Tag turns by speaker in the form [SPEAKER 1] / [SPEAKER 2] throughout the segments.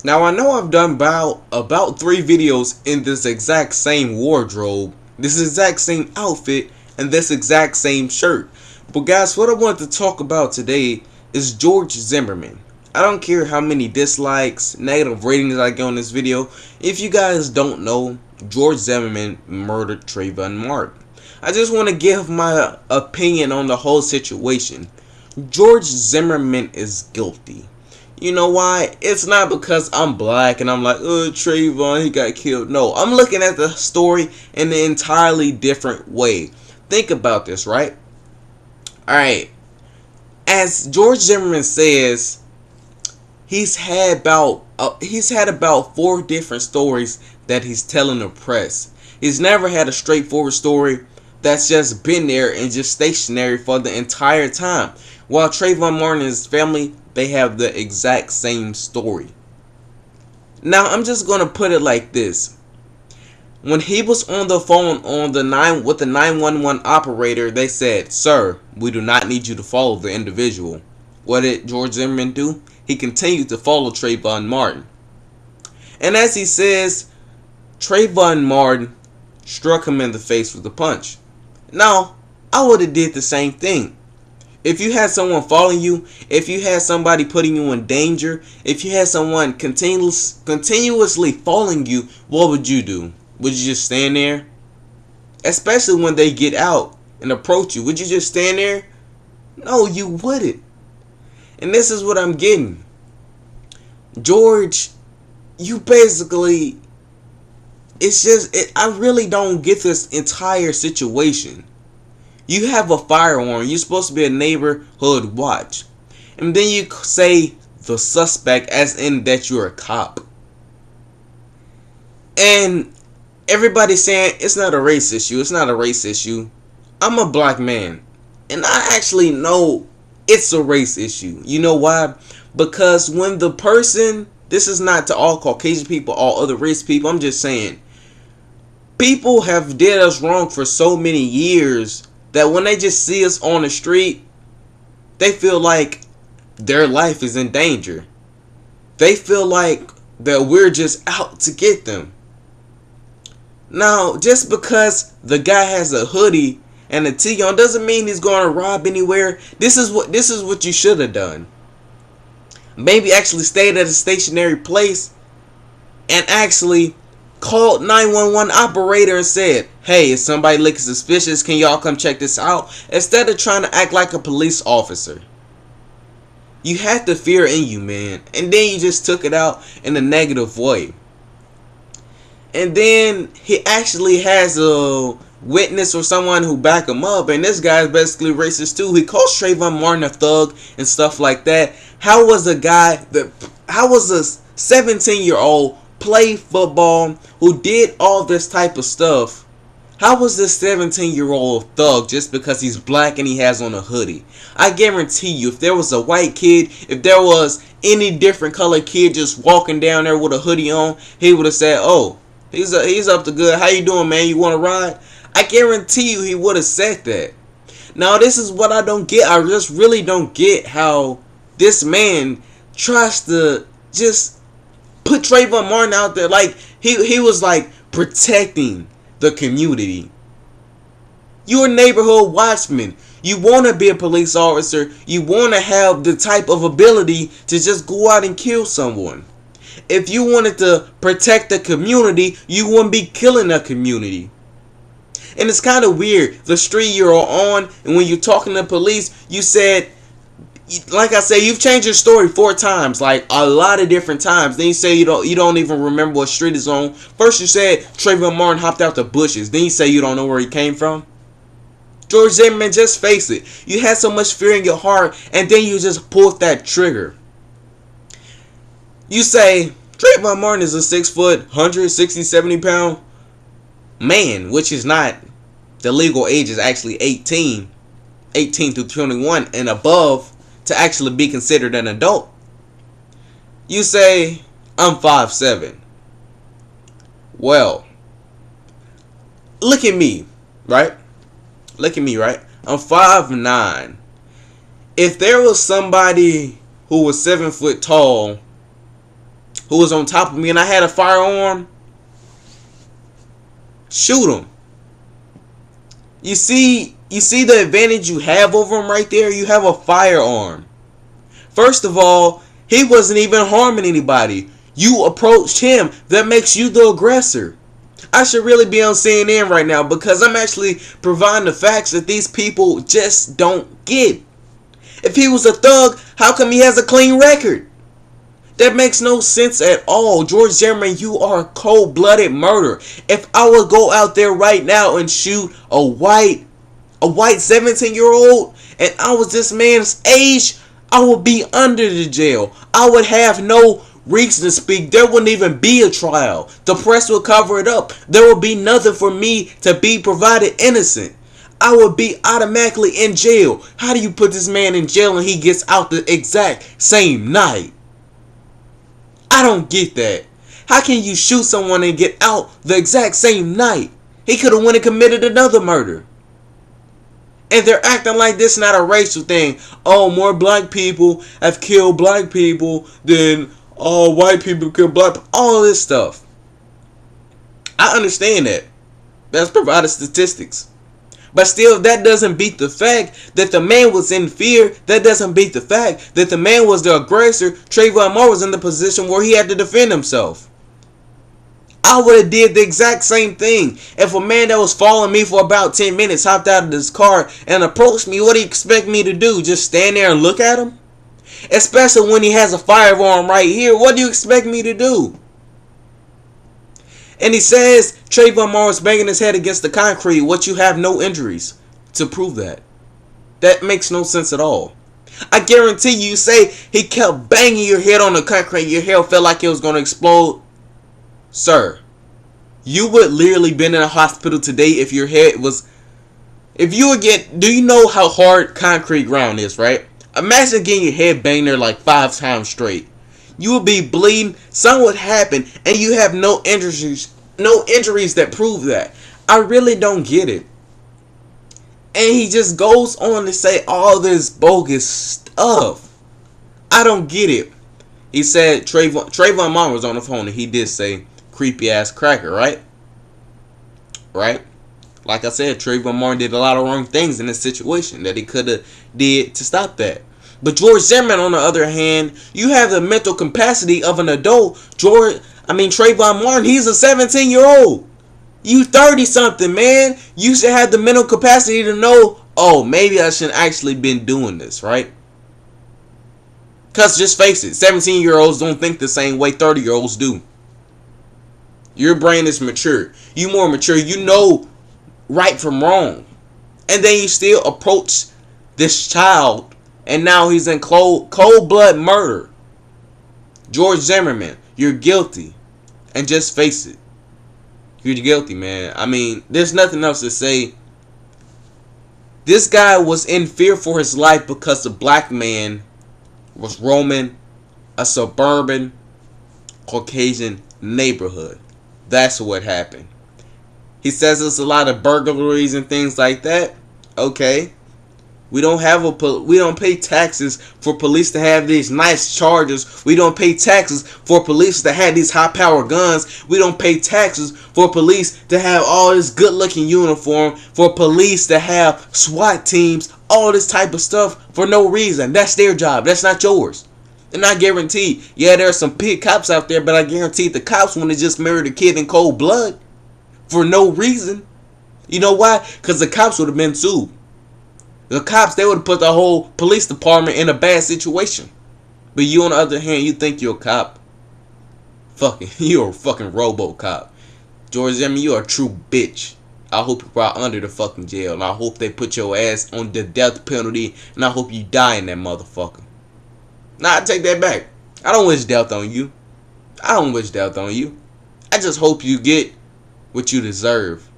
[SPEAKER 1] Now I know I've done about 3 videos in this exact same wardrobe, this exact same outfit, and this exact same shirt. But guys, what I want to talk about today is George Zimmerman. I don't care how many dislikes, negative ratings I get on this video. If you guys don't know, George Zimmerman murdered Trayvon Martin. I just want to give my opinion on the whole situation. George Zimmerman is guilty. You know why? It's not because I'm black and I'm like, oh, Trayvon, he got killed. No, I'm looking at the story in an entirely different way. Think about this, right? Alright. As George Zimmerman says, he's had about 4 different stories that he's telling the press. He's never had a straightforward story that's just been there and just stationary for the entire time. While Trayvon Martin and his family, they have the exact same story. Now, I'm just going to put it like this. When he was on the phone with the 911 operator, they said, "Sir, we do not need you to follow the individual." What did George Zimmerman do? He continued to follow Trayvon Martin. And as he says, Trayvon Martin struck him in the face with a punch. Now, I would have did the same thing. If you had someone following you, if you had somebody putting you in danger, if you had someone continuously following you, what would you do? Would you just stand there? Especially when they get out and approach you. Would you just stand there? No, you wouldn't. And this is what I'm getting. George, you basically... I really don't get this entire situation. You have a firearm. You're supposed to be a neighborhood watch. And then you say the suspect as in that you're a cop. And everybody's saying it's not a race issue. It's not a race issue. I'm a black man. And I actually know it's a race issue. You know why? Because when the person... This is not to all Caucasian people, all other race people. I'm just saying. People have did us wrong for so many years that when they just see us on the street, they feel like their life is in danger. They feel like that we're just out to get them. Now, just because the guy has a hoodie and a tee on doesn't mean he's going to rob anywhere. This is what you should have done. Maybe actually stayed at a stationary place and actually called 911 operator and said, "Hey, is somebody looking suspicious? Can y'all come check this out?" Instead of trying to act like a police officer. You had the fear in you, man. And then you just took it out in a negative way. And then he actually has a witness or someone who back him up. And this guy's basically racist too. He calls Trayvon Martin a thug and stuff like that. How was a 17-year-old play football who did all this type of stuff? How was this 17-year-old thug just because he's black and he has on a hoodie? I guarantee you, if there was a white kid, if there was any different color kid just walking down there with a hoodie on, he would have said, "Oh, he's up to good. How you doing, man? You want to ride?" I guarantee you he would have said that. Now, this is what I don't get. I just really don't get how this man tries to just put Trayvon Martin out there like he was like protecting the community. You're a neighborhood watchman. You want to be a police officer. You want to have the type of ability to just go out and kill someone. If you wanted to protect the community, you wouldn't be killing the community. And it's kind of weird. The street you're on, and when you're talking to police, you said, like I said, you've changed your story 4 times, like a lot of different times. Then you say you don't even remember what street is on. First you said Trayvon Martin hopped out the bushes. Then you say you don't know where he came from. George Zimmerman, just face it. You had so much fear in your heart, and then you just pulled that trigger. You say Trayvon Martin is a 6 foot, 160, 70 pound man, which is not. The legal age is actually 18 through 21 and above to actually be considered an adult. You say, I'm 5'7". Well, look at me, right? Look at me, right? I'm 5'9". If there was somebody who was 7 foot tall who was on top of me and I had a firearm, shoot him. You see the advantage you have over him right there? You have a firearm. First of all, he wasn't even harming anybody. You approached him. That makes you the aggressor. I should really be on CNN right now because I'm actually providing the facts that these people just don't get. If he was a thug, how come he has a clean record? That makes no sense at all. George Zimmerman, you are a cold-blooded murderer. If I would go out there right now and shoot a white 17-year-old and I was this man's age, I would be under the jail. I would have no reason to speak. There wouldn't even be a trial. The press would cover it up. There would be nothing for me to be provided innocent. I would be automatically in jail. How do you put this man in jail and he gets out the exact same night? I don't get that. How can you shoot someone and get out the exact same night? He could have went and committed another murder. And they're acting like this is not a racial thing. Oh, more black people have killed black people than white people kill black people. All this stuff. I understand that. That's provided statistics. But still, that doesn't beat the fact that the man was in fear. That doesn't beat the fact that the man was the aggressor. Trayvon Martin was in the position where he had to defend himself. I would have did the exact same thing. If a man that was following me for about 10 minutes hopped out of this car and approached me, what do you expect me to do? Just stand there and look at him? Especially when he has a firearm right here. What do you expect me to do? And he says Trayvon Martin's banging his head against the concrete. What, you have no injuries to prove that? That makes no sense at all. I guarantee you say he kept banging your head on the concrete. Your hair felt like it was going to explode. Sir, you would literally been in a hospital today if your head was... If you would get... Do you know how hard concrete ground is, right? Imagine getting your head banged there like 5 times straight. You would be bleeding. Something would happen, and you have no injuries that prove that. I really don't get it. And he just goes on to say all this bogus stuff. I don't get it. He said Trayvon Martin was on the phone, and he did say creepy ass cracker, right? Right? Like I said, Trayvon Martin did a lot of wrong things in this situation that he could have did to stop that. But George Zimmerman, on the other hand, you have the mental capacity of an adult. Trayvon Martin, he's a 17-year-old. You 30-something, man. You should have the mental capacity to know, oh, maybe I shouldn't actually been doing this, right? Because just face it, 17-year-olds don't think the same way 30-year-olds do. Your brain is mature. You more mature. You know right from wrong. And then you still approach this child. And now he's in cold-blood murder. George Zimmerman, you're guilty. And just face it. You're guilty, man. I mean, there's nothing else to say. This guy was in fear for his life because a black man was roaming a suburban Caucasian neighborhood. That's what happened. He says there's a lot of burglaries and things like that. Okay. We don't pay taxes for police to have these nice chargers. We don't pay taxes for police to have these high-powered guns. We don't pay taxes for police to have all this good-looking uniform. For police to have SWAT teams. All this type of stuff for no reason. That's their job. That's not yours. And I guarantee, yeah, there are some pig cops out there, but I guarantee the cops want to just murder a kid in cold blood for no reason. You know why? Because the cops would have been sued. The cops, they would have put the whole police department in a bad situation. But you, on the other hand, you think you're a cop. You're a fucking RoboCop. George Zimmerman, you're a true bitch. I hope you're brought under the fucking jail. And I hope they put your ass on the death penalty. And I hope you die in that motherfucker. Nah, I take that back. I don't wish death on you. I don't wish death on you. I just hope you get what you deserve.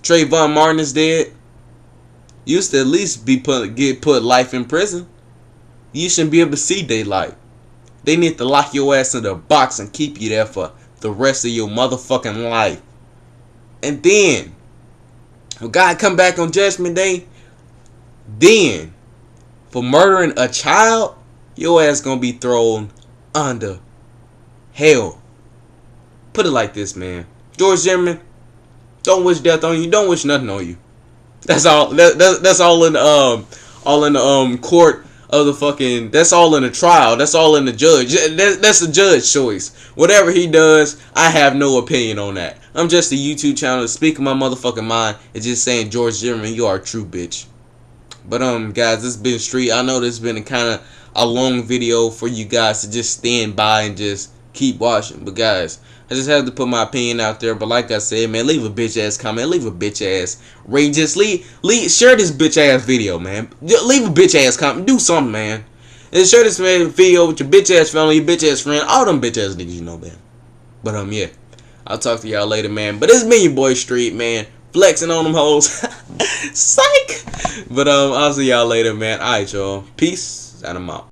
[SPEAKER 1] Trayvon Martin is dead. You used to at least get put life in prison. You shouldn't be able to see daylight. They need to lock your ass in a box and keep you there for the rest of your motherfucking life. And then, when God come back on Judgment Day, then, for murdering a child, your ass gonna be thrown under Hell, put it like this, man. George Zimmerman, don't wish death on you. Don't wish nothing on you. That's all. That's all in the court of the fucking. That's all in the trial. That's all in the judge. That's the judge choice. Whatever he does, I have no opinion on that. I'm just a YouTube channel speaking my motherfucking mind and just saying, George Zimmerman, you are a true bitch. But guys, this has been Street. I know this has been a kind of a long video for you guys to just stand by and just keep watching. But guys, I just had to put my opinion out there. But like I said, man, leave a bitch ass comment, leave a bitch ass rate, just share this bitch ass video, man. Leave a bitch ass comment, do something, man. And share this video with your bitch ass family, your bitch ass friend, all them bitch ass niggas you know, man. But yeah, I'll talk to y'all later, man. But it's me, your boy Street, man, flexing on them hoes. Psych. But I'll see y'all later, man. Alright, y'all. Peace, and I'm out.